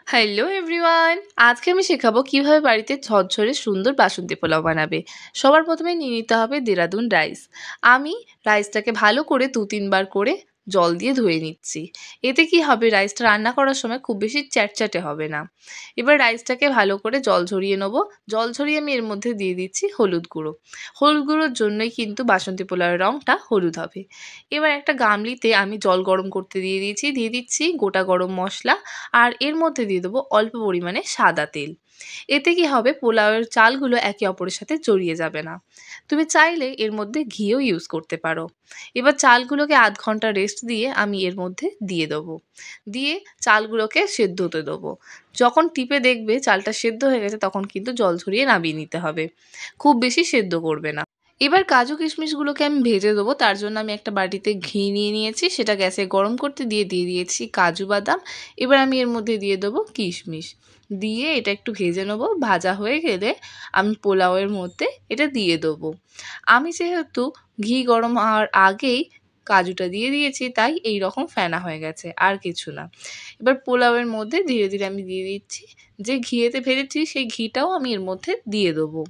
Hello everyone, আজকে আমি শেখাবো কিভাবে বাড়িতে ঝরঝরে সুন্দর বাসন্তী পোলাও বানাবে। সবার প্রথমে নিয়ে নিতে হবে দেরাদুন রাইস। আমি রাইসটাকে ভালো করে 2-3 বার করে জল দিয়ে ধুয়ে নিচ্ছি। এতে কি হবে, রাইসটা রান্না করার সময় খুব বেশি চ্যাটচ্যাটে হবে না। এবার রাইসটাকে ভালো করে জল ঝরিয়ে নেবো। জল ঝরিয়ে আমি এর মধ্যে দিয়ে দিচ্ছি হলুদ গুঁড়ো। হলুদ গুঁড়োর জন্যই কিন্তু বাসন্তী পোলাওয়ের রঙটা হলুদ হবে। এবার একটা গামলিতে আমি জল গরম করতে দিয়ে দিচ্ছি গোটা গরম মশলা, আর এর মধ্যে দিয়ে দেবো অল্প পরিমাণে সাদা তেল। এতে কি হবে, পোলাওয়ের চালগুলো একে অপরের সাথে জড়িয়ে যাবে না। তুমি চাইলে এর মধ্যে ঘিও ইউজ করতে পারো। এবার চালগুলোকে আধ ঘন্টা রেস্ট দিয়ে আমি এর মধ্যে দিয়ে দেবো। দিয়ে চালগুলোকে সেদ্ধ হতে দেবো। যখন টিপে দেখবে চালটা সেদ্ধ হয়ে গেছে, তখন কিন্তু জল ঝরিয়ে নামিয়ে নিতে হবে। খুব বেশি সেদ্ধ করবে না। এবার কাজু কিশমিশগুলোকে আমি ভেজে দেবো। তার জন্য আমি একটা বাটিতে ঘি নিয়ে নিয়েছি, সেটা গ্যাসে গরম করতে দিয়ে দিয়েছি কাজু বাদাম। এবার আমি এর মধ্যে দিয়ে দেবো কিশমিশ, দিয়ে এটা একটু ভেজে নেবো। ভাজা হয়ে গেলে আমি পোলাওয়ের মধ্যে এটা দিয়ে দেবো। আমি যেহেতু ঘি গরম হওয়ার আগেই কাজুটা দিয়ে দিয়েছি, তাই এই রকম ফেনা হয়ে গেছে, আর কিছু না। এবার পোলাওয়ের মধ্যে ধীরে ধীরে আমি দিয়ে দিচ্ছি, যে ঘিয়েতে ভেজেছি সেই ঘিটাও আমি এর মধ্যে দিয়ে দেবো।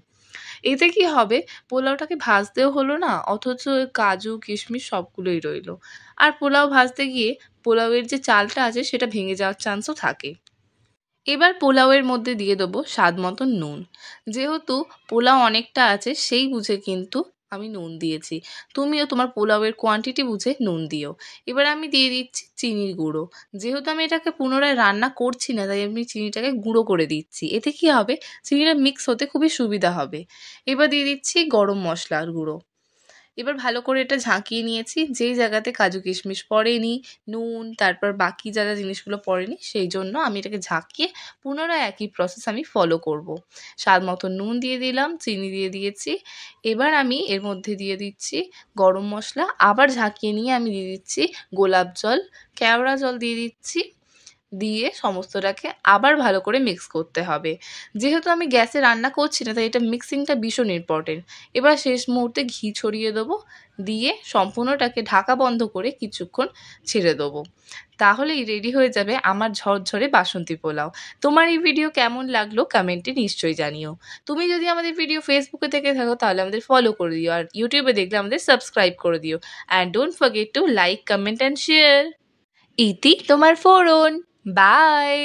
এতে কি হবে, পোলাওটাকে ভাজতেও হলো না, অথচ কাজু কিশমিশ সবগুলোই রইলো। আর পোলাও ভাজতে গিয়ে পোলাওয়ের যে চালটা আছে সেটা ভেঙে যাওয়ার চান্সও থাকে। এবার পোলাওয়ের মধ্যে দিয়ে দেবো স্বাদ মতো নুন। যেহেতু পোলাও অনেকটা আছে, সেই বুঝে কিন্তু আমি নুন দিয়েছি। তুমিও তোমার পোলাওয়ের কোয়ান্টিটি বুঝে নুন দিও। এবার আমি দিয়ে দিচ্ছি চিনির গুঁড়ো। যেহেতু আমি এটাকে পুনরায় রান্না করছি না, তাই আমি চিনিটাকে গুঁড়ো করে দিচ্ছি। এতে কি হবে, চিনিটা মিক্স হতে খুবই সুবিধা হবে। এবার দিয়ে দিচ্ছি গরম মশলার গুঁড়ো। এবার ভালো করে এটা ঝাঁকিয়ে নিয়েছি। যেই জায়গাতে কাজু কিশমিশ পড়েনি, নুন, তারপর বাকি যা জিনিসগুলো পড়েনি, সেই জন্য আমি এটাকে ঝাঁকিয়ে পুনরায় একই প্রসেস আমি ফলো করব। স্বাদ মতো নুন দিয়ে দিলাম, চিনি দিয়ে দিয়েছি। এবার আমি এর মধ্যে দিয়ে দিচ্ছি গরম মশলা। আবার ঝাঁকিয়ে নিয়ে আমি দিয়ে দিচ্ছি গোলাপ জল, কেওড়া জল দিয়ে দিচ্ছি। দিয়ে সমস্তটাকে আবার ভালো করে মিক্স করতে হবে। যেহেতু আমি গ্যাসে রান্না করছি না, তাই এটা মিক্সিংটা ভীষণ ইম্পর্টেন্ট। এবার শেষ মুহূর্তে ঘি ছড়িয়ে দেবো, দিয়ে সম্পূর্ণটাকে ঢাকা বন্ধ করে কিছুক্ষণ ছেড়ে দেবো। তাহলেই রেডি হয়ে যাবে আমার ঝরঝরে বাসন্তী পোলাও। তোমার এই ভিডিও কেমন লাগলো কমেন্টে নিশ্চয়ই জানিও। তুমি যদি আমাদের ভিডিও ফেসবুকে দেখে থাকো, তাহলে আমাদের ফলো করে দিও, আর ইউটিউবে দেখলে আমাদের সাবস্ক্রাইব করে দিও। And don't forget to like, comment and share. ইতি তোমার ফোড়ন। বাই।